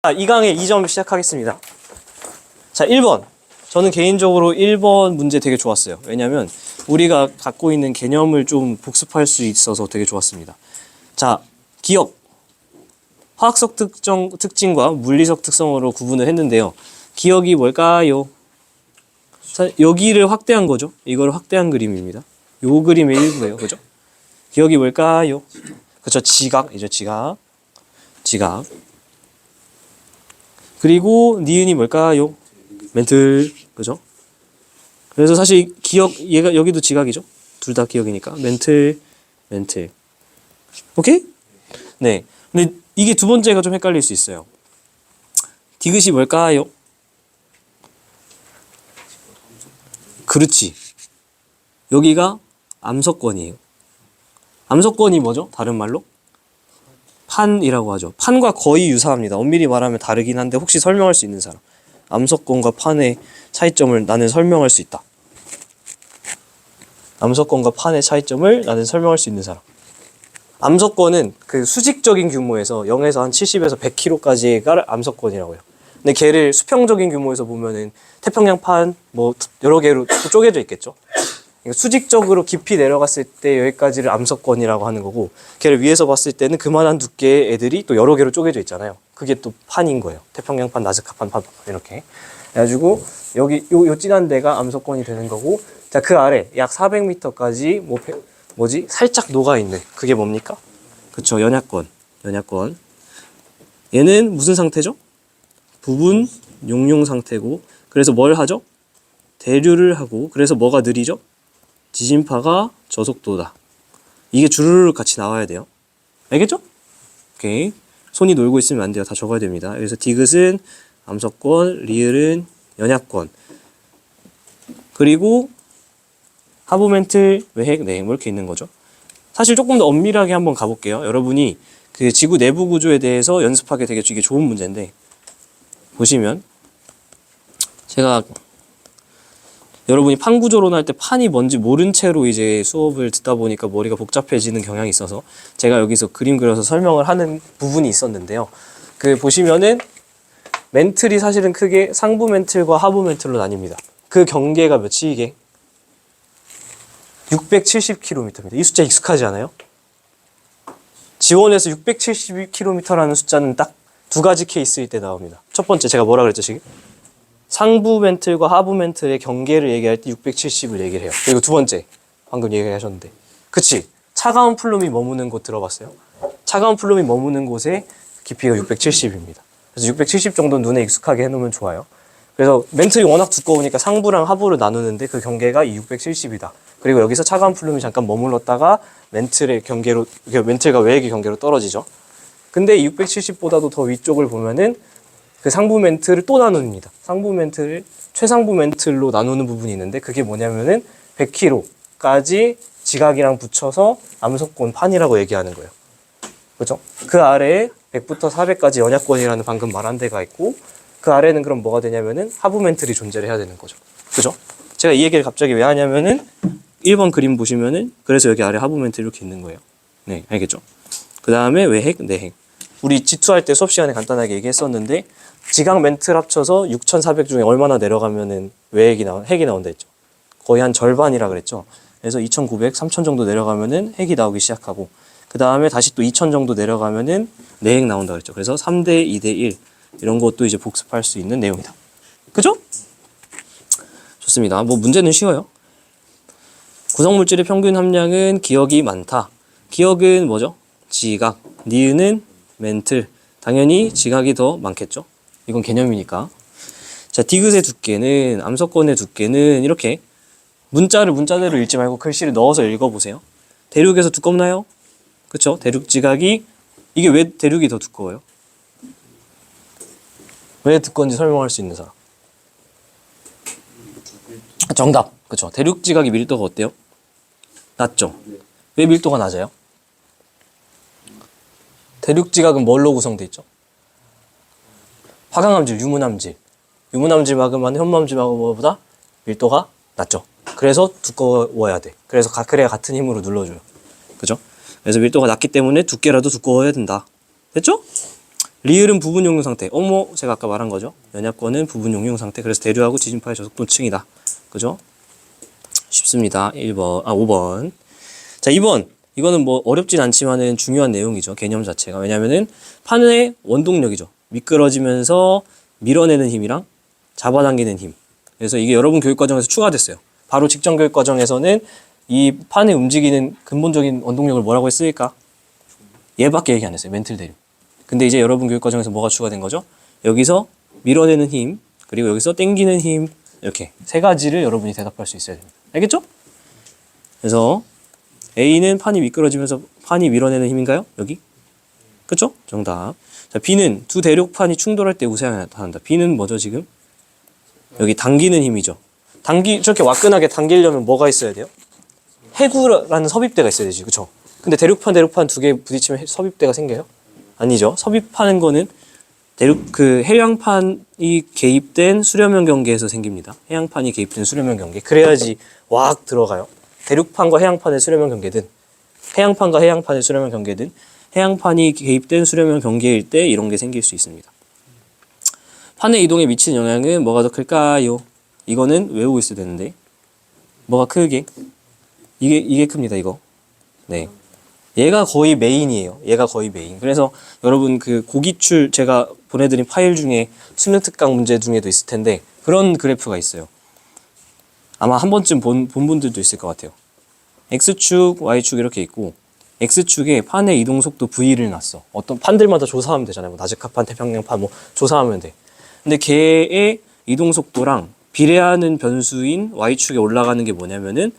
자, 이 강의 2점 시작하겠습니다. 자, 1번. 저는 개인적으로 1번 문제 되게 좋았어요. 왜냐면 우리가 갖고 있는 개념을 좀 복습할 수 있어서 되게 좋았습니다. 자, 기억. 화학적 특징과 물리적 특성으로 구분을 했는데요. 기억이 뭘까요? 자, 여기를 확대한 거죠. 이걸 확대한 그림입니다. 요 그림의 일부예요. 그죠? 기억이 뭘까요? 그쵸, 지각이죠, 지각. 지각. 그리고 니은이 뭘까요? 멘틀. 그죠? 그래서 사실 기억, 얘가 여기도 지각이죠? 둘 다 기억이니까. 멘틀. 오케이? 네. 근데 이게 두 번째가 좀 헷갈릴 수 있어요. 디귿이 뭘까요? 그렇지. 여기가 암석권이에요. 암석권이 뭐죠? 다른 말로? 판이라고 하죠. 판과 거의 유사합니다. 엄밀히 말하면 다르긴 한데 혹시 설명할 수 있는 사람. 암석권과 판의 차이점을 나는 설명할 수 있다. 암석권과 판의 차이점을 나는 설명할 수 있는 사람. 암석권은 그 수직적인 규모에서 0에서 한 70에서 100km까지가 암석권이라고 해요. 근데 걔를 수평적인 규모에서 보면은 태평양판 뭐 여러 개로 또 쪼개져 있겠죠. 수직적으로 깊이 내려갔을 때 여기까지를 암석권이라고 하는 거고, 걔를 위에서 봤을 때는 그만한 두께의 애들이 또 여러 개로 쪼개져 있잖아요. 그게 또 판인 거예요. 태평양판, 나스카판, 판 이렇게. 그래가지고 여기 요 진한 데가 암석권이 되는 거고, 자, 그 아래 약 400m까지 뭐지? 살짝 녹아 있는 그게 뭡니까? 그쵸, 연약권. 얘는 무슨 상태죠? 부분 용융 상태고, 그래서 뭘 하죠? 대류를 하고, 그래서 뭐가 느리죠? 지진파가 저속도다. 이게 주르륵 같이 나와야 돼요. 알겠죠? 오케이. 손이 놀고 있으면 안 돼요. 다 적어야 됩니다. 그래서 디귿은 암석권, 리을은 연약권. 그리고 하부멘틀, 외핵, 내핵 뭐 이렇게 있는 거죠. 사실 조금 더 엄밀하게 한번 가볼게요. 여러분이 그 지구 내부 구조에 대해서 연습하기 되게 이게 좋은 문제인데, 보시면 제가 여러분이 판 구조론 할 때 판이 뭔지 모른 채로 이제 수업을 듣다 보니까 머리가 복잡해지는 경향이 있어서 제가 여기서 그림 그려서 설명을 하는 부분이 있었는데요. 그 보시면은 멘틀이 사실은 크게 상부 멘틀과 하부 멘틀로 나뉩니다. 그 경계가 몇이 이게? 670km입니다. 이 숫자 익숙하지 않아요? 지원에서 670km라는 숫자는 딱 두 가지 케이스일 때 나옵니다. 첫 번째, 제가 뭐라 그랬죠, 지금? 상부 멘틀과 하부 멘틀의 경계를 얘기할 때 670을 얘기를 해요. 그리고 두 번째, 방금 얘기하셨는데, 그치? 차가운 플룸이 머무는 곳 들어봤어요? 차가운 플룸이 머무는 곳의 깊이가 670입니다. 그래서 670 정도는 눈에 익숙하게 해놓으면 좋아요. 그래서 멘틀이 워낙 두꺼우니까 상부랑 하부를 나누는데 그 경계가 이 670이다. 그리고 여기서 차가운 플룸이 잠깐 머물렀다가 멘틀의 경계로, 멘틀과 외핵의 경계로 떨어지죠. 근데 이 670보다도 더 위쪽을 보면은 그 상부 멘틀을 또 나눕니다. 상부 멘틀을 최상부 멘틀로 나누는 부분이 있는데, 그게 뭐냐면은 100km까지 지각이랑 붙여서 암석권 판이라고 얘기하는 거예요. 그죠? 그 아래에 100부터 400까지 연약권이라는 방금 말한 데가 있고, 그 아래는 그럼 뭐가 되냐면은 하부 멘틀이 존재를 해야 되는 거죠. 그죠? 제가 이 얘기를 갑자기 왜 하냐면은 1번 그림 보시면은 그래서 여기 아래 하부 멘틀이 이렇게 있는 거예요. 네, 알겠죠? 그 다음에 외핵, 내핵. 우리 G2 할 때 수업 시간에 간단하게 얘기했었는데, 지각 멘틀 합쳐서 6,400 중에 얼마나 내려가면은 핵이 나온다 했죠. 거의 한 절반이라 그랬죠. 그래서 2,900, 3,000 정도 내려가면은 핵이 나오기 시작하고, 그 다음에 다시 또 2,000 정도 내려가면은 내핵 나온다 그랬죠. 그래서 3대 2대 1 이런 것도 이제 복습할 수 있는 내용이다. 그죠? 좋습니다. 뭐 문제는 쉬워요. 구성물질의 평균 함량은 기억이 많다. 기억은 뭐죠? 지각. 니은은 멘틀. 당연히 지각이 더 많겠죠. 이건 개념이니까. 자, 디귿의 두께는, 암석권의 두께는 이렇게 문자를 문자대로 읽지 말고 글씨를 넣어서 읽어보세요. 대륙에서 두껍나요? 그쵸? 대륙 지각이, 이게 왜 대륙이 더 두꺼워요? 왜 두꺼운지 설명할 수 있는 사람. 정답. 그쵸? 대륙 지각이 밀도가 어때요? 낮죠? 왜 밀도가 낮아요? 대륙 지각은 뭘로 구성되어 있죠? 화강암질, 유문암질. 유문암질 마그마는 현무암질 마그마보다 밀도가 낮죠. 그래서 두꺼워야 돼. 그래야 같은 힘으로 눌러줘요. 그죠? 그래서 밀도가 낮기 때문에 두께라도 두꺼워야 된다. 됐죠? 리을은 부분 용융 상태. 제가 아까 말한 거죠. 연약권은 부분 용융 상태. 그래서 대류하고 지진파의 저속도층이다. 그죠? 쉽습니다. 5번. 자, 2번. 이거는 뭐 어렵진 않지만은 중요한 내용이죠. 개념 자체가. 왜냐면은 판의 원동력이죠. 미끄러지면서 밀어내는 힘이랑 잡아당기는 힘. 그래서 이게 여러분 교육과정에서 추가됐어요. 바로 직전 교육과정에서는 이 판에 움직이는 근본적인 원동력을 뭐라고 했을까? 얘밖에 얘기 안 했어요. 멘틀 대류. 근데 이제 여러분 교육과정에서 뭐가 추가된 거죠? 여기서 밀어내는 힘, 그리고 여기서 당기는 힘, 이렇게 세 가지를 여러분이 대답할 수 있어야 됩니다. 알겠죠? 그래서 A는 판이 미끄러지면서 판이 밀어내는 힘인가요? 여기? 그쵸? 정답. 자, B는 두 대륙판이 충돌할 때 우세하게 나타난다. B는 뭐죠, 지금? 여기 당기는 힘이죠. 저렇게 와끈하게 당기려면 뭐가 있어야 돼요? 해구라는 섭입대가 있어야 되지, 그쵸? 근데 대륙판 두 개 부딪히면 섭입대가 생겨요? 아니죠. 섭입하는 거는 해양판이 개입된 수렴형 경계에서 생깁니다. 해양판이 개입된 수렴형 경계. 그래야지 왁 들어가요. 대륙판과 해양판의 수렴형 경계든, 해양판과 해양판의 수렴형 경계든, 해양판이 개입된 수렴형 경계일 때 이런 게 생길 수 있습니다. 판의 이동에 미치는 영향은 뭐가 더 클까요? 이거는 외우고 있어야 되는데. 뭐가 크게? 이게 큽니다, 이거. 네. 얘가 거의 메인이에요. 얘가 거의 메인. 그래서 여러분 그 고기출 제가 보내드린 파일 중에 수능 특강 문제 중에도 있을 텐데 그런 그래프가 있어요. 아마 한 번쯤 본 분들도 있을 것 같아요. X축, Y축 이렇게 있고 X축에 판의 이동 속도 V를 놨어. 어떤 판들마다 조사하면 되잖아요. 뭐 나즈카판, 태평양판 뭐 조사하면 돼. 근데 걔의 이동 속도랑 비례하는 변수인 Y축에 올라가는 게 뭐냐면은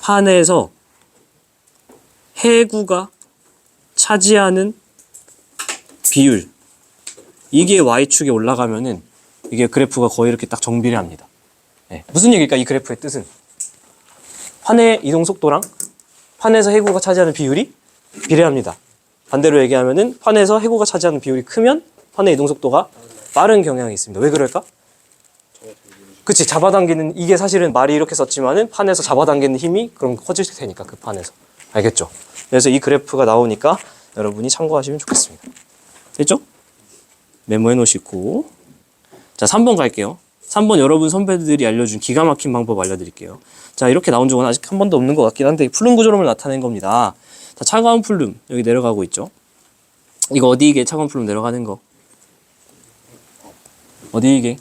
판에서 해구가 차지하는 비율, 이게 Y축에 올라가면은 이게 그래프가 거의 이렇게 딱 정비례 합니다. 네. 무슨 얘기일까 이 그래프의 뜻은? 판의 이동 속도랑 판에서 해구가 차지하는 비율이 비례합니다. 반대로 얘기하면은 판에서 해구가 차지하는 비율이 크면 판의 이동 속도가 빠른 경향이 있습니다. 왜 그럴까? 그치, 잡아당기는, 이게 사실은 말이 이렇게 썼지만은 판에서 잡아당기는 힘이 그럼 커질 테니까 그 판에서. 알겠죠? 그래서 이 그래프가 나오니까 여러분이 참고하시면 좋겠습니다. 됐죠? 메모해 놓으시고. 자, 3번 갈게요. 3번 여러분 선배들이 알려준 기가 막힌 방법 알려드릴게요. 자, 이렇게 나온 적은 아직 한 번도 없는 것 같긴 한데 플룸 구조론을 나타낸 겁니다. 자, 차가운 플룸 여기 내려가고 있죠. 이거 어디 이게 차가운 플룸 내려가는 거? 어디 이게?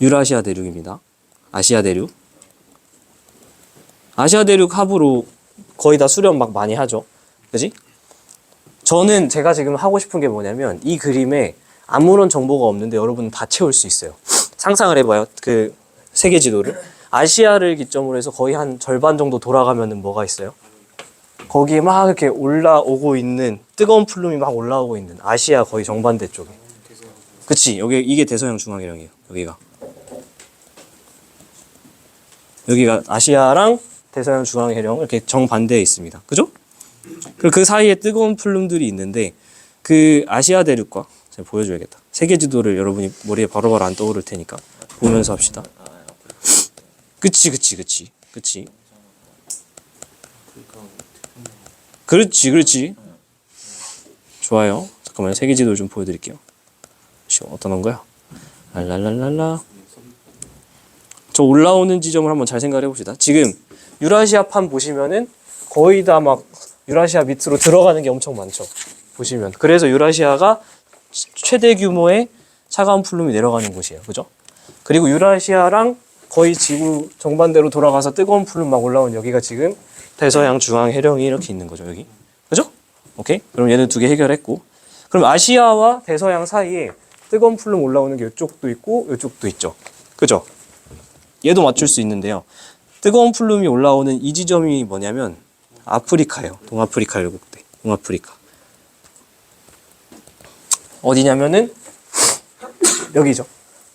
유라시아 대륙입니다. 아시아 대륙. 아시아 대륙 하부로 거의 다 수렴 막 많이 하죠. 그지? 저는 제가 지금 하고 싶은 게 뭐냐면 이 그림에 아무런 정보가 없는데 여러분은 다 채울 수 있어요. 상상을 해봐요. 그 세계 지도를. 아시아를 기점으로 해서 거의 한 절반 정도 돌아가면은 뭐가 있어요? 거기에 막 이렇게 올라오고 있는 뜨거운 플룸이 막 올라오고 있는 아시아 거의 정반대 쪽에. 그치? 이게 대서양 중앙해령이에요. 여기가 아시아랑 대서양 중앙해령 이렇게 정반대에 있습니다. 그죠? 그리고 그 사이에 뜨거운 플룸들이 있는데 그 아시아 대륙과 제가 보여줘야겠다. 세계 지도를 여러분이 머리에 바로바로 안 떠오를 테니까 보면서 합시다. 그치. 그렇지. 좋아요. 잠깐만요. 세계 지도를 좀 보여드릴게요. 어떤 거야? 랄랄랄랄라. 저 올라오는 지점을 한번 잘 생각해 봅시다. 지금 유라시아 판 보시면은 거의 다 막 유라시아 밑으로 들어가는 게 엄청 많죠. 보시면. 그래서 유라시아가 최대 규모의 차가운 플룸이 내려가는 곳이에요. 그죠? 그리고 유라시아랑 거의 지구 정반대로 돌아가서 뜨거운 플룸 막 올라온 여기가 지금 대서양 중앙 해령이 이렇게 있는 거죠. 여기. 그죠? 오케이? 그럼 얘는 두 개 해결했고. 그럼 아시아와 대서양 사이에 뜨거운 플룸 올라오는 게 이쪽도 있고 이쪽도 있죠. 그죠? 얘도 맞출 수 있는데요. 뜨거운 플룸이 올라오는 이 지점이 뭐냐면 아프리카예요. 동아프리카 열국대. 동아프리카. 어디냐면은 여기죠.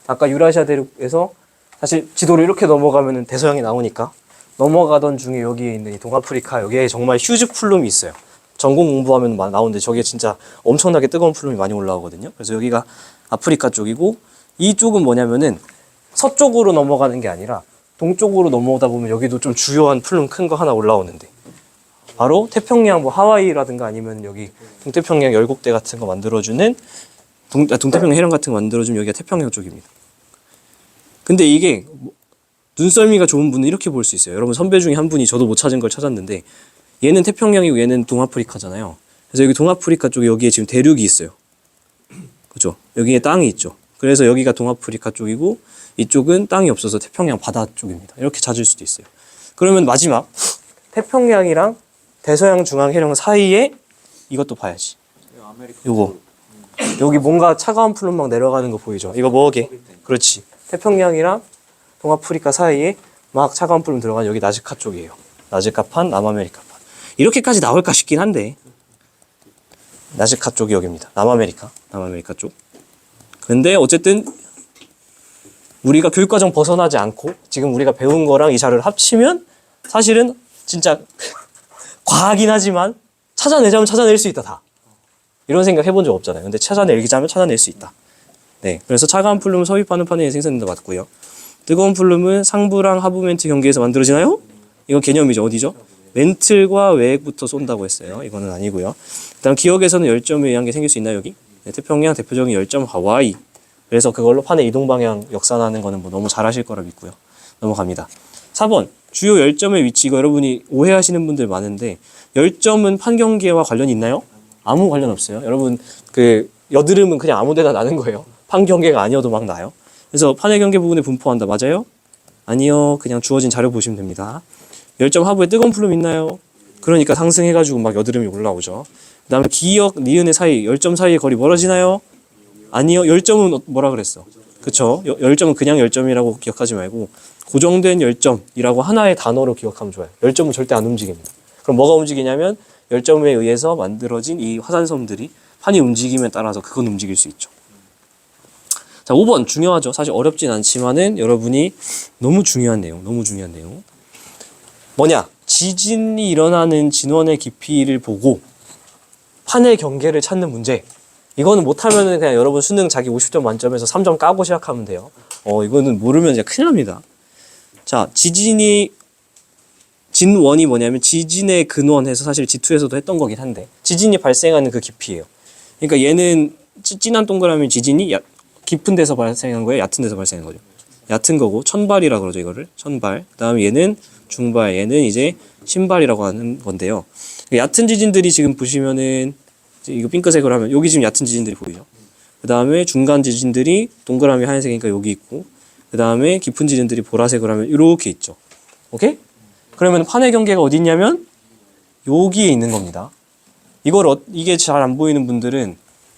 아까 유라시아 대륙에서 사실 지도를 이렇게 넘어가면은 대서양이 나오니까 넘어가던 중에 여기에 있는 이 동아프리카 여기에 정말 휴지 플룸이 있어요. 전공 공부하면 나오는데 저게 진짜 엄청나게 뜨거운 플룸이 많이 올라오거든요. 그래서 여기가 아프리카 쪽이고 이쪽은 뭐냐면은 서쪽으로 넘어가는 게 아니라 동쪽으로 넘어오다 보면 여기도 좀 주요한 플룸 큰 거 하나 올라오는데 바로 태평양 뭐 하와이라든가 아니면 여기 동태평양 열곡대 같은 거 만들어주는 동태평양 해령 같은 거 만들어주면 여기가 태평양 쪽입니다. 근데 이게 눈썰미가 좋은 분은 이렇게 볼 수 있어요. 여러분 선배 중에 한 분이 저도 못 찾은 걸 찾았는데 얘는 태평양이고 얘는 동아프리카잖아요. 그래서 여기 동아프리카 쪽에 여기에 지금 대륙이 있어요. 그죠? 여기에 땅이 있죠. 그래서 여기가 동아프리카 쪽이고 이쪽은 땅이 없어서 태평양 바다 쪽입니다. 이렇게 찾을 수도 있어요. 그러면 마지막 태평양이랑 대서양 중앙 해령 사이에 이것도 봐야지. 요거 여기 뭔가 차가운 풀로 막 내려가는 거 보이죠? 이거 뭐게? 그렇지. 태평양이랑 동아프리카 사이에 막 차가운 풀로 들어간 여기 나즈카 쪽이에요. 나즈카판, 남아메리카판. 이렇게까지 나올까 싶긴 한데 나즈카 쪽이 여기입니다. 남아메리카 쪽. 근데 어쨌든 우리가 교육과정 벗어나지 않고 지금 우리가 배운 거랑 이 자료를 합치면 사실은 진짜 과하긴 하지만 찾아내자면 찾아낼 수 있다 다. 이런 생각 해본 적 없잖아요. 근데 찾아내자면 찾아낼 수 있다. 네, 그래서 차가운 풀룸은 섭입하는 판에 생산된다 맞고요. 뜨거운 풀룸은 상부랑 하부 멘트 경계에서 만들어지나요? 이건 개념이죠. 어디죠? 멘틀과 외액부터 쏜다고 했어요. 이거는 아니고요. 그다음 기억에서는 열점에 의한 게 생길 수 있나요? 여기? 네, 태평양 대표적인 열점 하와이. 그래서 그걸로 판의 이동 방향 역산하는 거는 뭐 너무 잘하실 거라 믿고요. 넘어갑니다. 4번 주요 열점의 위치. 이거 여러분이 오해하시는 분들 많은데 열점은 판 경계와 관련이 있나요? 아무 관련 없어요. 여러분 그 여드름은 그냥 아무데나 나는 거예요. 판 경계가 아니어도 막 나요. 그래서 판의 경계 부분에 분포한다. 맞아요? 아니요. 그냥 주어진 자료 보시면 됩니다. 열점 하부에 뜨거운 풀룸 있나요? 그러니까 상승해가지고 막 여드름이 올라오죠. 그 다음에 기역, 니은의 사이, 열점 사이의 거리 멀어지나요? 아니요. 열점은 뭐라 그랬어? 그쵸? 열점은 그냥 열점이라고 기억하지 말고 고정된 열점이라고 하나의 단어로 기억하면 좋아요. 열점은 절대 안 움직입니다. 그럼 뭐가 움직이냐면 열점에 의해서 만들어진 이 화산섬들이 판이 움직임에 따라서 그건 움직일 수 있죠. 자, 5번 중요하죠. 사실 어렵진 않지만은 여러분이 너무 중요한 내용. 뭐냐? 지진이 일어나는 진원의 깊이를 보고 판의 경계를 찾는 문제. 이거는 못하면은 그냥 여러분 수능 자기 50점 만점에서 3점 까고 시작하면 돼요. 이거는 모르면 이제 큰일 납니다. 자, 진원이 뭐냐면 지진의 근원해서 사실 G2에서도 했던 거긴 한데 지진이 발생하는 그 깊이예요. 그러니까 얘는 진한 동그라미 지진이 깊은 데서 발생한 거예요? 얕은 데서 발생한 거죠? 얕은 거고 천발이라 그러죠. 이거를 천발. 그 다음에 얘는 중발, 얘는 이제 신발이라고 하는 건데요. 얕은 지진들이 지금 보시면은 이거 핑크색으로 하면 여기 지금 얕은 지진들이 보이죠. 그 다음에 중간 지진들이 동그라미 하얀색이니까 여기 있고, 그 다음에 깊은 지진들이 보라색으로 하면 이렇게 있죠. 오케이? 그러면 판의 경계가 어디 있냐면 여기에 있는 겁니다. 이게 잘 안 보이는 분들은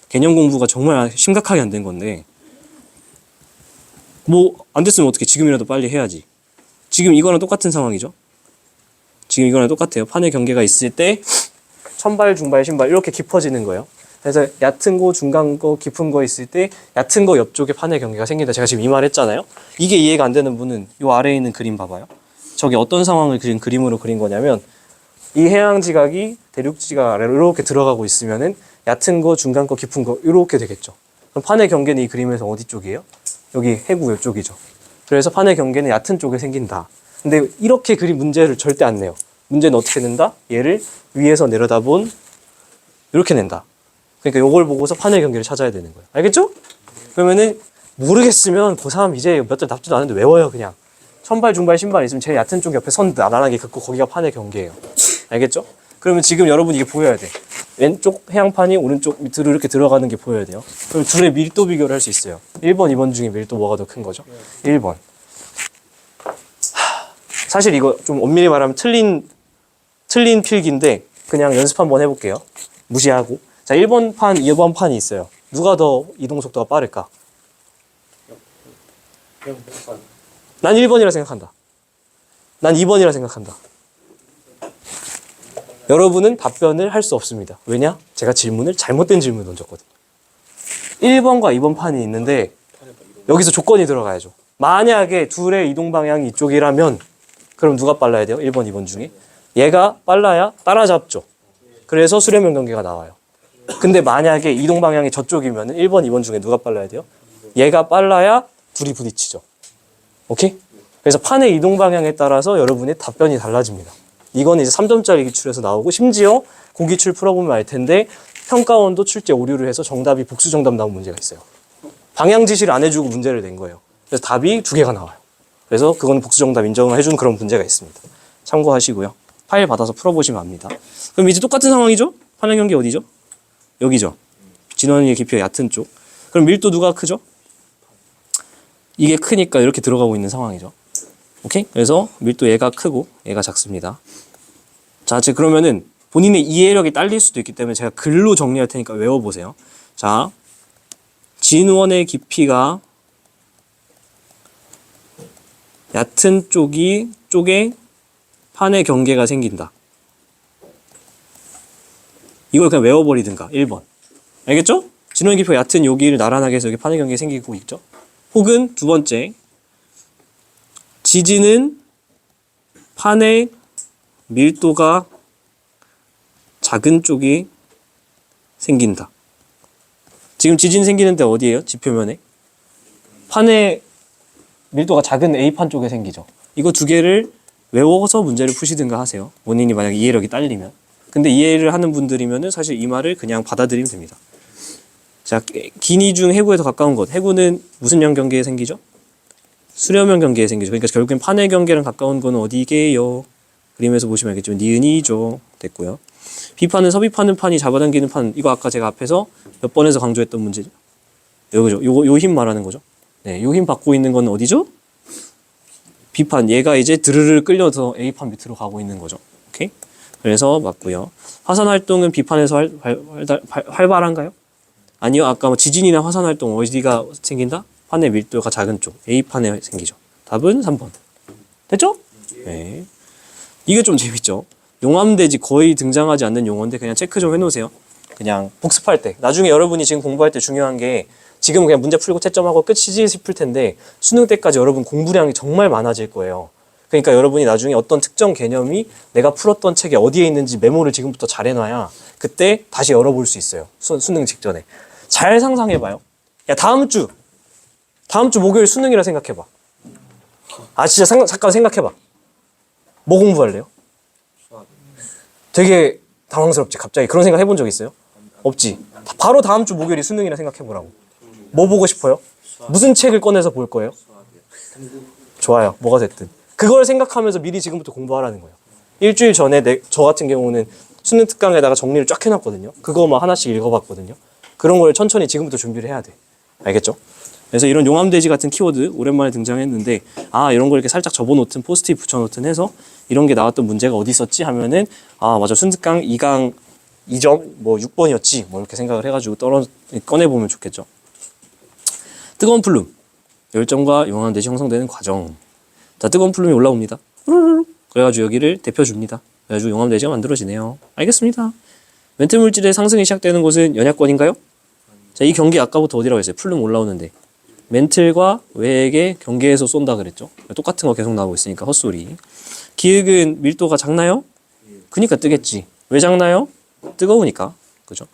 개념 공부가 정말 심각하게 안 된 건데, 뭐 안 됐으면 어떻게 지금이라도 빨리 해야지. 지금 이거랑 똑같은 상황이죠. 지금 이거랑 똑같아요. 판의 경계가 있을 때 천발, 중발, 신발 이렇게 깊어지는 거예요. 그래서 얕은 거, 중간 거, 깊은 거 있을 때 얕은 거 옆쪽에 판의 경계가 생긴다. 제가 지금 이 말 했잖아요. 이게 이해가 안 되는 분은 이 아래에 있는 그림 봐봐요. 저게 어떤 상황을 그림으로 그린 거냐면 이 해양 지각이 대륙 지각 아래로 이렇게 들어가고 있으면은 얕은 거, 중간 거, 깊은 거 이렇게 되겠죠. 그럼 판의 경계는 이 그림에서 어디 쪽이에요? 여기 해구 이쪽이죠. 그래서 판의 경계는 얕은 쪽에 생긴다. 근데 이렇게 그린 문제를 절대 안 내요. 문제는 어떻게 낸다? 얘를 위에서 내려다본 이렇게 낸다. 그러니까 요걸 보고서 판의 경계를 찾아야 되는 거예요. 알겠죠? 그러면은 모르겠으면 고3 이제 몇 절 답지도 않은데 외워요 그냥. 천발, 중발, 신발 있으면 제일 얕은 쪽 옆에 선 나란하게 긋고 거기가 판의 경계예요. 알겠죠? 그러면 지금 여러분 이게 보여야 돼. 왼쪽 해양판이 오른쪽 밑으로 이렇게 들어가는 게 보여야 돼요. 그럼 둘의 밀도 비교를 할 수 있어요. 1번, 2번 중에 밀도 뭐가 더 큰 거죠? 1번. 사실 이거 좀 엄밀히 말하면 틀린 필기인데 그냥 연습 한번 해볼게요. 무시하고. 자, 1번 판, 2번 판이 있어요. 누가 더 이동 속도가 빠를까? 난 1번이라 생각한다. 난 2번이라 생각한다. 여러분은 답변을 할 수 없습니다. 왜냐? 제가 잘못된 질문을 던졌거든요. 1번과 2번 판이 있는데 여기서 조건이 들어가야죠. 만약에 둘의 이동 방향이 이쪽이라면 그럼 누가 빨라야 돼요? 1번, 2번 중에. 얘가 빨라야 따라잡죠. 그래서 수렴형 경계가 나와요. 근데 만약에 이동 방향이 저쪽이면 1번, 2번 중에 누가 빨라야 돼요? 얘가 빨라야 둘이 부딪히죠. 오케이? 그래서 판의 이동 방향에 따라서 여러분의 답변이 달라집니다. 이거는 이제 3점짜리 기출에서 나오고 심지어 고기출 풀어보면 알 텐데 평가원도 출제 오류를 해서 정답이 복수 정답 나온 문제가 있어요. 방향 지시를 안 해주고 문제를 낸 거예요. 그래서 답이 2개가 나와요. 그래서 그건 복수 정답 인정을 해준 그런 문제가 있습니다. 참고하시고요. 파일 받아서 풀어보시면 압니다. 그럼 이제 똑같은 상황이죠? 판의 경계 어디죠? 여기죠. 진원의 깊이가 얕은 쪽. 그럼 밀도 누가 크죠? 이게 크니까 이렇게 들어가고 있는 상황이죠. 오케이? 그래서 밀도 얘가 크고 얘가 작습니다. 자, 즉 그러면은 본인의 이해력이 딸릴 수도 있기 때문에 제가 글로 정리할 테니까 외워보세요. 자, 진원의 깊이가 얕은 쪽에 판의 경계가 생긴다. 이걸 그냥 외워버리든가 1번. 알겠죠? 진원의 깊이가 얕은 여기를 나란하게 해서 여기 판의 경계가 생기고 있죠. 혹은 두 번째, 지진은 판의 밀도가 작은 쪽이 생긴다. 지금 지진 생기는데 어디예요? 지표면에? 판의 밀도가 작은 A판 쪽에 생기죠. 이거 두 개를 외워서 문제를 푸시든가 하세요. 본인이 만약 이해력이 딸리면. 근데 이해를 하는 분들이면은 사실 이 말을 그냥 받아들이면 됩니다. 자, 기니 중 해구에 더 가까운 것. 해구는 무슨 형 경계에 생기죠? 수렴형 경계에 생기죠. 그러니까 결국엔 판의 경계랑 가까운 건 어디게요? 그림에서 보시면 알겠지만 니은이죠. 됐고요. B판은 서비판은 판이 잡아당기는 판. 이거 아까 제가 앞에서 몇 번에서 강조했던 문제죠. 여기죠. 요 힘 말하는 거죠. 네, 요 힘 받고 있는 건 어디죠? B판. 얘가 이제 드르르 끌려서 A판 밑으로 가고 있는 거죠. 오케이? 그래서 맞고요. 화산 활동은 B판에서 활발한가요? 아니요. 아까 뭐 지진이나 화산 활동 어디가 생긴다? 판의 밀도가 작은 쪽 A판에 생기죠. 답은 3번. 됐죠? 네. 이게 좀 재밌죠? 용암대지 거의 등장하지 않는 용어인데 그냥 체크 좀 해놓으세요. 그냥 복습할 때. 나중에 여러분이 지금 공부할 때 중요한 게 지금은 그냥 문제 풀고 채점하고 끝이지 싶을 텐데 수능 때까지 여러분 공부량이 정말 많아질 거예요. 그러니까 여러분이 나중에 어떤 특정 개념이 내가 풀었던 책에 어디에 있는지 메모를 지금부터 잘 해놔야 그때 다시 열어볼 수 있어요. 수능 직전에. 잘 상상해봐요. 야, 다음 주 목요일 수능이라 생각해봐. 아, 진짜 잠깐 생각해봐. 뭐 공부할래요? 되게 당황스럽지. 갑자기 그런 생각 해본 적 있어요? 없지. 바로 다음 주 목요일이 수능이라 생각해보라고. 뭐 보고 싶어요? 무슨 책을 꺼내서 볼 거예요? 좋아요. 뭐가 됐든. 그걸 생각하면서 미리 지금부터 공부하라는 거예요. 일주일 전에 저 같은 경우는 수능 특강에다가 정리를 쫙 해놨거든요. 그거 막 하나씩 읽어봤거든요. 그런 걸 천천히 지금부터 준비를 해야 돼. 알겠죠? 그래서 이런 용암돼지 같은 키워드 오랜만에 등장했는데 아, 이런 걸 이렇게 살짝 접어놓든 포스트잇 붙여놓든 해서 이런 게 나왔던 문제가 어디 있었지 하면은 아, 맞아. 순특강 2강 2점 뭐 6번이었지 뭐 이렇게 생각을 해가지고 꺼내보면 좋겠죠. 뜨거운 플룸. 열정과 용암돼지 형성되는 과정. 자, 뜨거운 플룸이 올라옵니다. 그래가지고 여기를 데펴줍니다. 그래가지고 용암돼지가 만들어지네요. 알겠습니다. 멘트 물질의 상승이 시작되는 곳은 연약권인가요? 자, 이 경계 아까부터 어디라고 했어요? 플룸 올라오는데. 멘틀과 외액의 경계에서 쏜다 그랬죠. 똑같은 거 계속 나오고 있으니까 헛소리. 기획은 밀도가 작나요? 그니까 뜨겠지. 왜 작나요? 뜨거우니까. 그죠?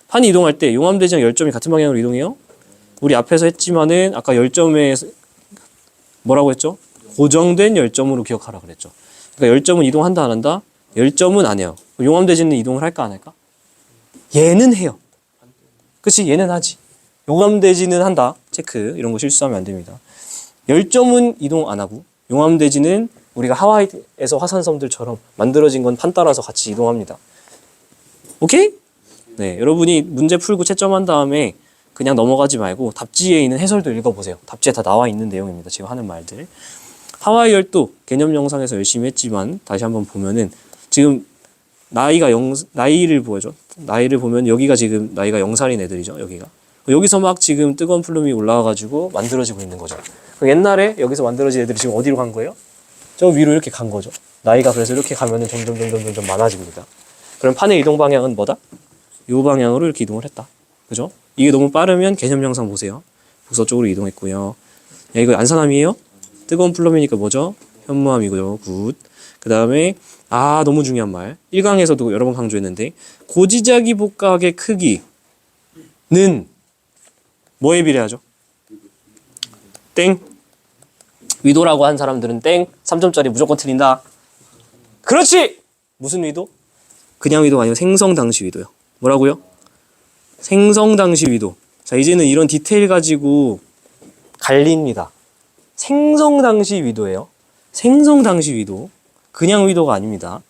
판이 이동할 때 용암돼지랑 열점이 같은 방향으로 이동해요? 우리 앞에서 했지만은 아까 열점에 뭐라고 했죠? 고정된 열점으로 기억하라 그랬죠. 그러니까 열점은 이동한다 안 한다? 열점은 안 해요. 용암돼지는 이동을 할까 안 할까? 얘는 해요. 그치? 얘는 하지. 용암돼지는 한다. 체크. 이런 거 실수하면 안 됩니다. 열점은 이동 안 하고 용암돼지는 우리가 하와이에서 화산섬들처럼 만들어진 건 판 따라서 같이 이동합니다. 오케이? 네, 여러분이 문제 풀고 채점한 다음에 그냥 넘어가지 말고 답지에 있는 해설도 읽어보세요. 답지에 다 나와 있는 내용입니다. 지금 하는 말들. 하와이 열도 개념 영상에서 열심히 했지만 다시 한번 보면은 지금 나이를 보여줘. 나이를 보면 여기가 지금 나이가 0살인 애들이죠. 여기서 막 지금 뜨거운 플룸이 올라와가지고 만들어지고 있는 거죠. 옛날에 여기서 만들어진 애들이 지금 어디로 간 거예요? 저 위로 이렇게 간 거죠. 나이가 그래서 이렇게 가면은 점점 많아집니다. 그럼 판의 이동 방향은 뭐다? 이 방향으로 이렇게 이동을 했다. 그죠? 이게 너무 빠르면 개념 영상 보세요. 북서 쪽으로 이동했고요. 야, 이거 안산함이에요? 뜨거운 플룸이니까 뭐죠? 현무암이고요. 굿. 그 다음에 너무 중요한 말. 1강에서도 여러 번 강조했는데 고지자기 복각의 크기는 뭐에 비례하죠? 땡. 위도라고 한 사람들은 땡. 3점짜리 무조건 틀린다. 그렇지! 무슨 위도? 그냥 위도가 아니고 생성 당시 위도요. 뭐라고요? 생성 당시 위도. 자, 이제는 이런 디테일 가지고 갈립니다. 생성 당시 위도예요. 생성 당시 위도. 그냥 위도가 아닙니다.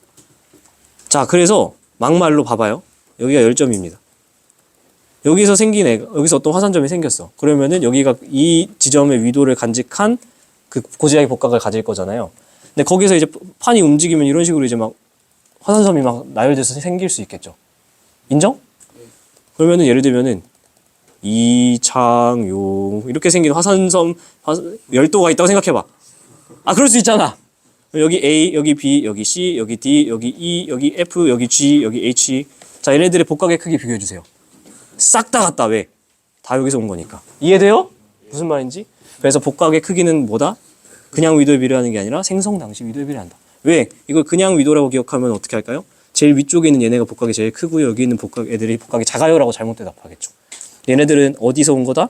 자, 그래서 막말로 봐봐요. 여기가 열점입니다. 여기서 생긴 여기서 어떤 화산점이 생겼어. 그러면은 여기가 이 지점의 위도를 간직한 그 고지압의 복각을 가질 거잖아요. 근데 거기서 이제 판이 움직이면 이런 식으로 이제 막 화산섬이 막 나열돼서 생길 수 있겠죠. 인정? 그러면은 예를 들면은 이창용 이렇게 생긴 화산섬 열도가 있다고 생각해봐. 아, 그럴 수 있잖아. 여기 A, 여기 B, 여기 C, 여기 D, 여기 E, 여기 F, 여기 G, 여기 H. 자, 얘네들의 복각의 크기 비교해주세요. 싹 다 같다. 왜? 다 여기서 온 거니까. 이해돼요? 무슨 말인지? 그래서 복각의 크기는 뭐다? 그냥 위도에 비례하는 게 아니라 생성 당시 위도에 비례한다. 왜? 이걸 그냥 위도라고 기억하면 어떻게 할까요? 제일 위쪽에 있는 얘네가 복각이 제일 크고요. 여기 있는 애들이 복각이 작아요라고 잘못 대답하겠죠. 얘네들은 어디서 온 거다?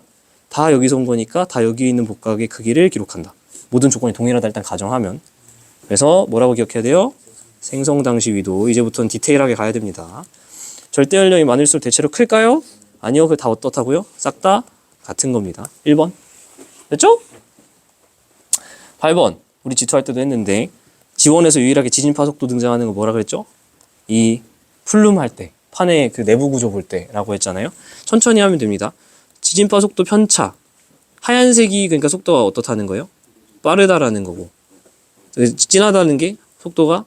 다 여기서 온 거니까 다 여기 있는 복각의 크기를 기록한다. 모든 조건이 동일하다 일단 가정하면. 그래서 뭐라고 기억해야 돼요? 생성 당시 위도. 이제부터는 디테일하게 가야 됩니다. 절대 연령이 많을수록 대체로 클까요? 아니요. 그거 다 어떻다고요? 싹 다 같은 겁니다. 1번. 됐죠? 8번. 우리 지투할 때도 했는데 지원에서 유일하게 지진파 속도 등장하는 거 뭐라 그랬죠? 이 플룸 할 때, 판의 그 내부 구조 볼 때라고 했잖아요. 천천히 하면 됩니다. 지진파 속도 편차. 하얀색이 그러니까 속도가 어떻다는 거예요? 빠르다라는 거고. 진하다는 게 속도가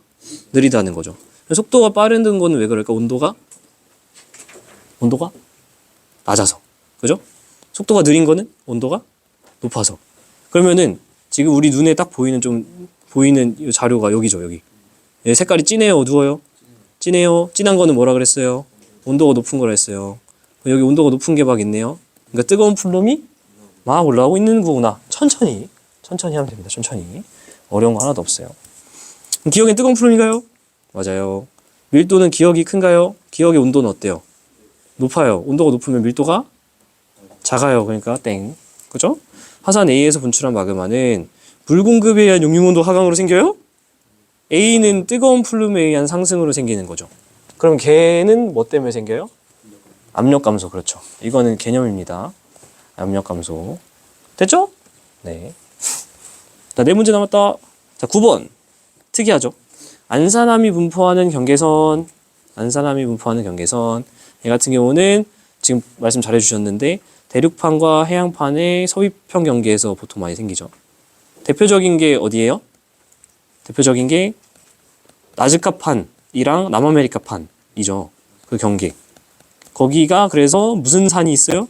느리다는 거죠. 속도가 빠른 거는 왜 그럴까? 온도가 낮아서. 그죠? 속도가 느린 거는 온도가 높아서. 그러면은 지금 우리 눈에 딱 보이는 이 자료가 여기죠, 여기. 얘 색깔이 진해요, 어두워요? 진해요. 진한 거는 뭐라 그랬어요? 온도가 높은 거라 했어요. 여기 온도가 높은 게 막 있네요. 그러니까 뜨거운 플룸이 막 올라오고 있는 거구나. 천천히 하면 됩니다. 천천히. 어려운 거 하나도 없어요. 기억엔 뜨거운 플룸인가요? 맞아요. 밀도는 기억이 큰가요? 기억의 온도는 어때요? 높아요. 온도가 높으면 밀도가 작아요. 그러니까 땡. 그죠? 화산 A에서 분출한 마그마는 물 공급에 의한 용융온도 하강으로 생겨요? A는 뜨거운 플룸에 의한 상승으로 생기는 거죠. 그럼 걔는 뭐 때문에 생겨요? 압력 감소. 그렇죠. 이거는 개념입니다. 압력 감소. 됐죠? 네. 자, 4문제 남았다. 자, 9번. 특이하죠? 안산함이 분포하는 경계선. 얘 같은 경우는 지금 말씀 잘 해주셨는데 대륙판과 해양판의 서위평 경계에서 보통 많이 생기죠. 대표적인 게 어디예요? 대표적인 게 나즈카판이랑 남아메리카판이죠. 그 경계. 거기가 그래서 무슨 산이 있어요?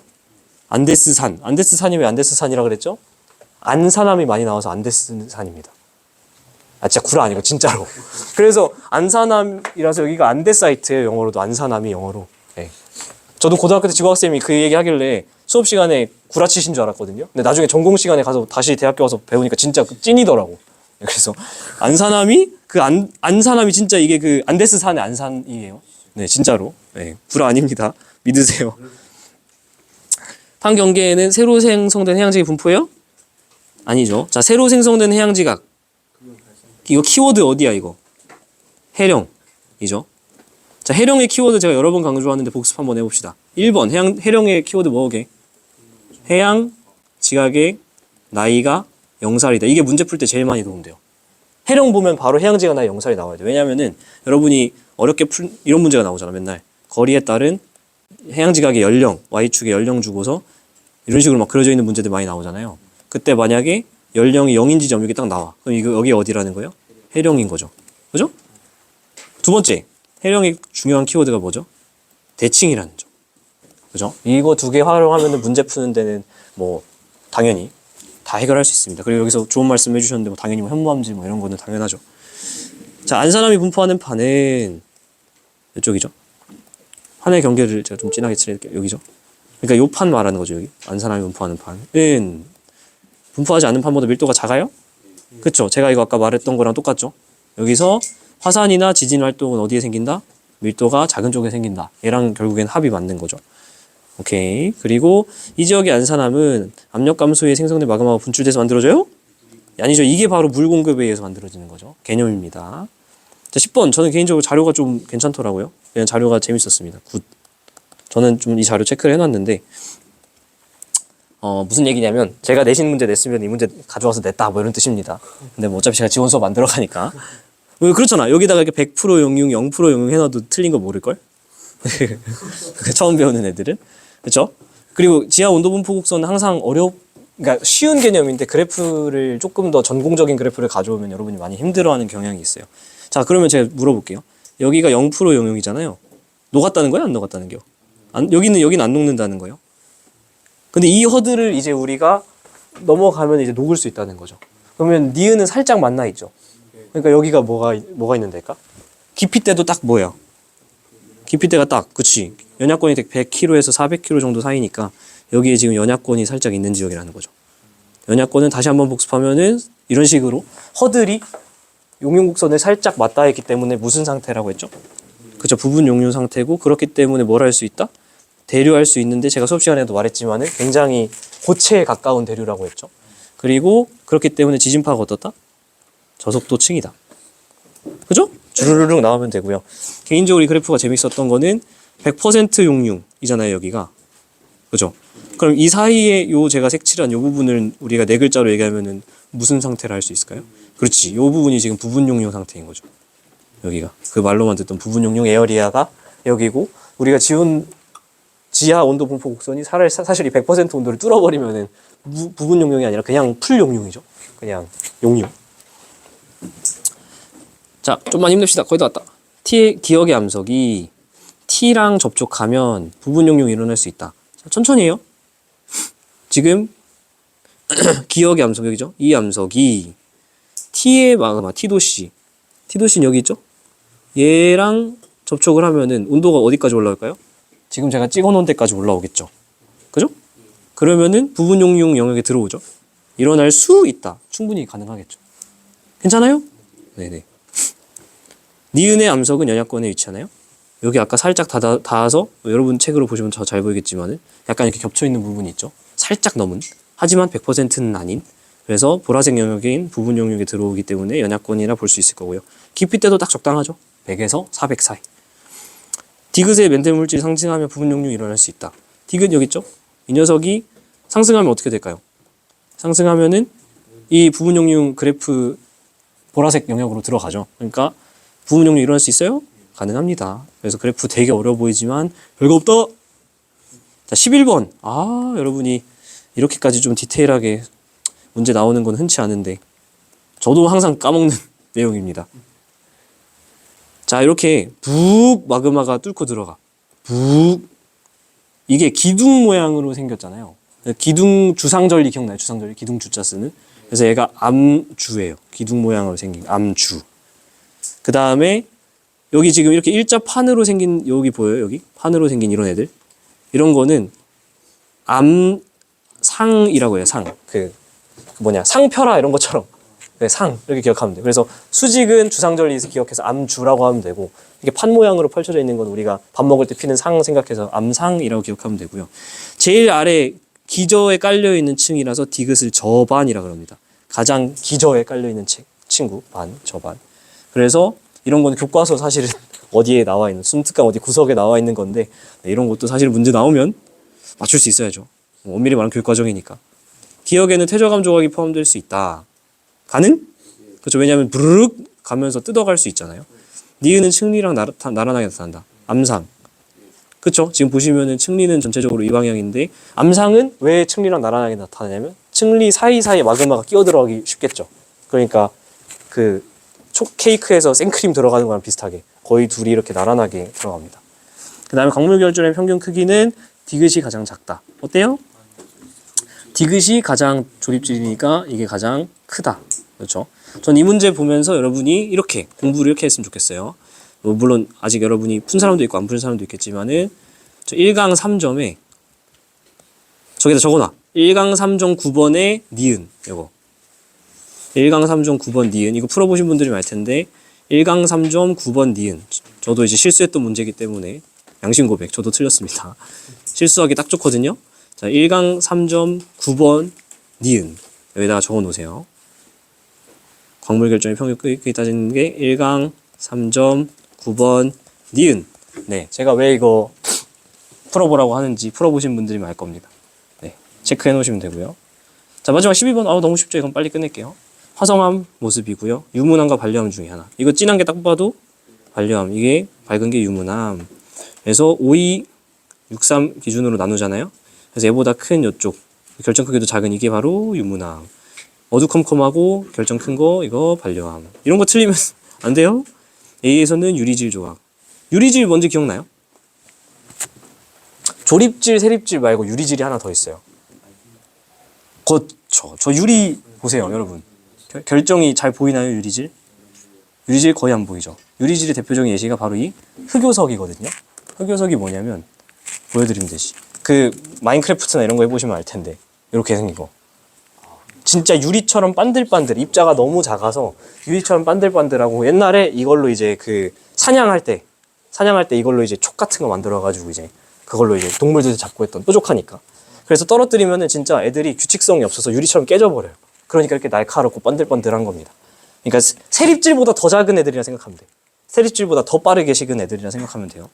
안데스산. 안데스산이 왜 안데스산이라 그랬죠? 안산함이 많이 나와서 안데스산입니다. 아, 진짜 구라 아니고 진짜로. 그래서 안산함이라서 여기가 안데사이트예요. 영어로도 안산함이 영어로. 네. 저도 고등학교 때 지구학생이 그 얘기 하길래 수업 시간에 구라치신 줄 알았거든요. 근데 나중에 전공 시간에 가서 다시 대학교 와서 배우니까 진짜 찐이더라고. 그래서 안산함이 안산함이 진짜 이게 그 안데스산의 안산이에요. 네, 진짜로. 네, 구라 아닙니다. 믿으세요. 판 경계에는 새로 생성된 해양지각이 분포해요? 아니죠. 자, 새로 생성된 해양지각. 이거 키워드 어디야, 이거? 해령이죠. 자, 해령의 키워드 제가 여러 번 강조하는데 복습 한번 해봅시다. 1번, 해령의 키워드 뭐게? 해양, 지각의 나이가 0살이다. 이게 문제 풀 때 제일 많이 도움돼요. 해령 보면 바로 해양, 지각, 나이 0살이 나와야 돼요. 왜냐면은 여러분이 어렵게 이런 문제가 나오잖아, 맨날. 거리에 따른 해양 지각의 연령, Y축의 연령 주고서 이런 식으로 막 그려져 있는 문제들 많이 나오잖아요. 그때 만약에 연령이 0인 지점 여기 딱 나와. 그럼 이거 여기 어디라는 거예요? 해령인 거죠. 그죠? 두 번째, 해령의 중요한 키워드가 뭐죠? 대칭이라는 점. 그죠? 이거 두 개 활용하면 문제 푸는 데는 뭐 당연히 다 해결할 수 있습니다. 그리고 여기서 좋은 말씀 해주셨는데 뭐 당연히 뭐 현무암지 뭐 이런 거는 당연하죠. 자, 안산함이 분포하는 판은 이쪽이죠. 판의 경계를 제가 좀 진하게 칠할게요. 여기죠. 그러니까 요 판 말하는 거죠. 여기 안산함이 분포하는 판은 분포하지 않는 판보다 밀도가 작아요? 그쵸? 제가 이거 아까 말했던 거랑 똑같죠? 여기서 화산이나 지진 활동은 어디에 생긴다? 밀도가 작은 쪽에 생긴다. 얘랑 결국엔 합이 맞는 거죠. 오케이. 그리고 이 지역의 안산함은 압력 감소에 생성된 마그마가 분출돼서 만들어져요? 아니죠. 이게 바로 물 공급에 의해서 만들어지는 거죠. 개념입니다. 자, 10번. 저는 개인적으로 자료가 좀 괜찮더라고요. 그냥 자료가 재밌었습니다. 굿. 저는 좀 이 자료 체크를 해놨는데, 무슨 얘기냐면, 제가 내신 문제 냈으면 이 문제 가져와서 냈다, 뭐 이런 뜻입니다. 근데 뭐 어차피 제가 지원 수업 안 들어가니까. 그렇잖아. 여기다가 이렇게 100% 용융, 0% 용융 해놔도 틀린 거 모를걸? 처음 배우는 애들은. 그쵸? 그리고 지하 온도 분포 곡선은 항상 그러니까 쉬운 개념인데 그래프를 조금 더 전공적인 그래프를 가져오면 여러분이 많이 힘들어하는 경향이 있어요. 자, 그러면 제가 물어볼게요. 여기가 0% 용융이잖아요. 녹았다는 거야? 안 녹았다는 거야? 여기는 안 녹는다는 거예요. 근데 이 허들을 이제 우리가 넘어가면 이제 녹을 수 있다는 거죠. 그러면 니은은 살짝 만나 있죠. 그러니까 여기가 뭐가 있는데까? 깊이대도 딱 뭐야? 깊이대가 딱, 그치. 연약권이 100km에서 400km 정도 사이니까 여기에 지금 연약권이 살짝 있는 지역이라는 거죠. 연약권은 다시 한번 복습하면은 이런 식으로 허들이 용융곡선에 살짝 맞닿아 있기 때문에 무슨 상태라고 했죠? 그쵸. 부분 용융 상태고, 그렇기 때문에 뭘 할 수 있다? 대류할 수 있는데, 제가 수업 시간에도 말했지만은 굉장히 고체에 가까운 대류라고 했죠. 그리고 그렇기 때문에 지진파가 어떻다? 저속도층이다. 그죠? 주르륵 나오면 되고요. 개인적으로 이 그래프가 재밌었던 거는 100% 용융이잖아요, 여기가. 그죠? 그럼 이 사이에 제가 색칠한 요 부분을 우리가 네 글자로 얘기하면은 무슨 상태를 할 수 있을까요? 그렇지. 요 부분이 지금 부분 용융 상태인 거죠. 여기가. 그 말로만 듣던 부분 용융 에어리아가 여기고, 우리가 지하 온도 분포 곡선이 사실 이 100% 온도를 뚫어버리면은 부분 용융이 아니라 그냥 풀 용융이죠. 그냥 용융. 자, 좀만 힘냅시다. 거의 다 왔다. 기억의 암석이 T랑 접촉하면 부분 용융이 일어날 수 있다. 자, 천천히 해요. 지금 기억의 암석 여기죠? 이 암석이 T의 마그마, T도시. T도시는 여기 있죠? 얘랑 접촉을 하면은 온도가 어디까지 올라올까요? 지금 제가 찍어놓은 데까지 올라오겠죠. 그죠? 그러면은 부분 용융 영역에 들어오죠. 일어날 수 있다. 충분히 가능하겠죠. 괜찮아요? 네네. 니은의 암석은 연약권에 위치하나요? 여기 아까 살짝 닿아서 여러분 책으로 보시면 더 잘 보이겠지만은 약간 이렇게 겹쳐있는 부분이 있죠. 살짝 넘은. 하지만 100%는 아닌. 그래서 보라색 영역인 부분 용융에 들어오기 때문에 연약권이라 볼 수 있을 거고요. 깊이때도 딱 적당하죠. 100에서 400 사이. 디귿의 멘틀 물질이 상승하면 부분 용융이 일어날 수 있다. 디귿 여기 있죠? 이 녀석이 상승하면 어떻게 될까요? 상승하면은 이 부분 용융 그래프 보라색 영역으로 들어가죠. 그러니까 부분 용융 일어날 수 있어요? 가능합니다. 그래서 그래프 되게 어려워 보이지만 별거 없다. 자, 11번. 여러분이 이렇게까지 좀 디테일하게 문제 나오는 건 흔치 않은데 저도 항상 까먹는 내용입니다. 자, 이렇게 북 마그마가 뚫고 들어가. 이게 기둥 모양으로 생겼잖아요. 기둥 주상절리 기억나요? 주상절리 기둥 주자 쓰는. 그래서 얘가 암주예요. 기둥 모양으로 생긴 암주. 그 다음에 여기 지금 이렇게 일자 판으로 생긴, 여기 보여요? 여기 판으로 생긴 이런 애들. 이런 거는 암상이라고 해요. 상. 상표라 이런 것처럼. 상 이렇게 기억하면 돼요. 그래서 수직은 주상절리에서 기억해서 암주라고 하면 되고, 이게 판 모양으로 펼쳐져 있는 건 우리가 밥 먹을 때 피는 상 생각해서 암상이라고 기억하면 되고요. 제일 아래 기저에 깔려 있는 층이라서 디귿을 저반이라고 합니다. 가장 기저에 깔려 있는 친구, 저반. 그래서 이런 건 교과서 사실은 어디에 나와 있는, 순특강 어디 구석에 나와 있는 건데, 이런 것도 사실 문제 나오면 맞출 수 있어야죠. 엄밀히 말하면 교육과정이니까. 기억에는 퇴저감 조각이 포함될 수 있다. 가능? 그렇죠. 왜냐하면 부르륵 가면서 뜯어갈 수 있잖아요. 니은은 층리랑 나란하게 나타난다. 암상. 그렇죠. 지금 보시면은 층리는 전체적으로 이 방향인데, 암상은 왜 층리랑 나란하게 나타나냐면 층리 사이사이에 마그마가 끼어 들어가기 쉽겠죠. 그러니까 케이크에서 생크림 들어가는 거랑 비슷하게 거의 둘이 이렇게 나란하게 들어갑니다. 그 다음에 광물 결절의 평균 크기는 디귿이 가장 작다. 어때요? 디귿이 가장 조립질이니까 이게 가장 크다. 그렇죠? 전 이 문제 보면서 여러분이 이렇게 공부를 이렇게 했으면 좋겠어요. 물론 아직 여러분이 푼 사람도 있고 안 푼 사람도 있겠지만은 1강 3점에 저기다 적어놔. 1강 3점 9번에 니은 이거 1강 3점 9번 니은 이거 풀어보신 분들이 많을 텐데 1강 3점 9번 니은 저도 이제 실수했던 문제이기 때문에 양심 고백 저도 틀렸습니다. 실수하기 딱 좋거든요. 자, 1강 3점 9번 니은 여기다가 적어 놓으세요. 광물 결정의 평균 크기 따지는 게 1강 3점 9번 니은. 네, 제가 왜 이거 풀어보라고 하는지 풀어보신 분들이면 알 겁니다. 네, 체크해 놓으시면 되고요. 자, 마지막 12번. 너무 쉽죠? 이건 빨리 끝낼게요. 화성암 모습이고요. 유문암과 반려암 중에 하나. 이거 진한 게 딱 봐도 반려암, 이게 밝은 게 유문암. 그래서 5, 2, 6, 3 기준으로 나누잖아요. 그래서 얘보다 큰 이쪽, 결정 크기도 작은 이게 바로 유문암. 어두컴컴하고 결정 큰 거 이거 반려암. 이런 거 틀리면 안 돼요. A에서는 유리질 조각. 유리질 뭔지 기억나요? 조립질, 세립질 말고 유리질이 하나 더 있어요. 그렇죠. 저 유리 보세요, 여러분. 결정이 잘 보이나요, 유리질? 유리질 거의 안 보이죠. 유리질의 대표적인 예시가 바로 이 흑요석이거든요. 흑요석이 뭐냐면 보여드리면 되지. 그 마인크래프트나 이런 거 해보시면 알 텐데 이렇게 생긴 거. 진짜 유리처럼 반들반들. 입자가 너무 작아서 유리처럼 반들반들하고, 옛날에 이걸로 이제 그 사냥할 때 이걸로 이제 촉 같은 거 만들어가지고 이제 그걸로 이제 동물들 잡고 했던, 뾰족하니까. 그래서 떨어뜨리면은 진짜 애들이 규칙성이 없어서 유리처럼 깨져버려요. 그러니까 이렇게 날카롭고 반들반들한 겁니다. 그러니까 세립질보다 더 작은 애들이라 생각하면 돼요. 세립질보다 더 빠르게 식은 애들이라 생각하면 돼요.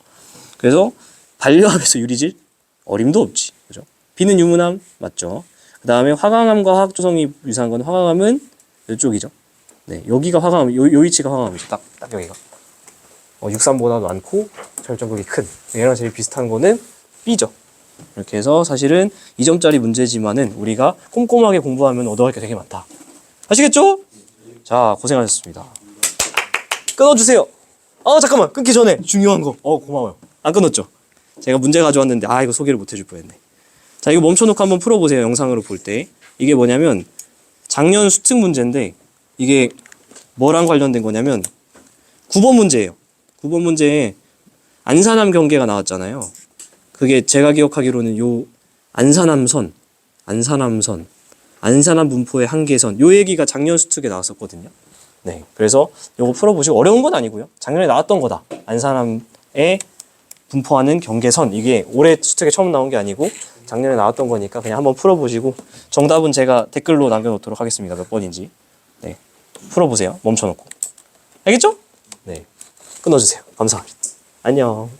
그래서 반려암에서 유리질 어림도 없지, 그죠? B는 유문암 맞죠? 그 다음에 화강암과 화학 조성이 유사한 건, 화강암은 이쪽이죠. 네, 여기가 화강암, 요 위치가 화강암이죠. 딱 여기가. 63보다 많고 절정극이 큰. 얘랑 제일 비슷한 거는 B죠. 이렇게 해서 사실은 2점짜리 문제지만은 우리가 꼼꼼하게 공부하면 얻어갈 게 되게 많다. 아시겠죠? 자, 고생하셨습니다. 끊어주세요. 잠깐만, 끊기 전에 중요한 거. 고마워요. 안 끊었죠? 제가 문제 가져왔는데 이거 소개를 못 해줄 뻔했네. 자, 이거 멈춰놓고 한번 풀어보세요. 영상으로 볼 때. 이게 뭐냐면 작년 수특 문제인데, 이게 뭐랑 관련된 거냐면 9번 문제예요. 9번 문제에 안산암 경계가 나왔잖아요. 그게 제가 기억하기로는 요 안산암선, 안산암 분포의 한계선, 요 얘기가 작년 수특에 나왔었거든요. 네, 그래서 요거 풀어보시고, 어려운 건 아니고요. 작년에 나왔던 거다. 안산암에 분포하는 경계선, 이게 올해 수특에 처음 나온 게 아니고 작년에 나왔던 거니까 그냥 한번 풀어보시고, 정답은 제가 댓글로 남겨놓도록 하겠습니다. 몇 번인지. 네, 풀어보세요. 멈춰놓고. 알겠죠? 네, 끊어주세요. 감사합니다. 안녕.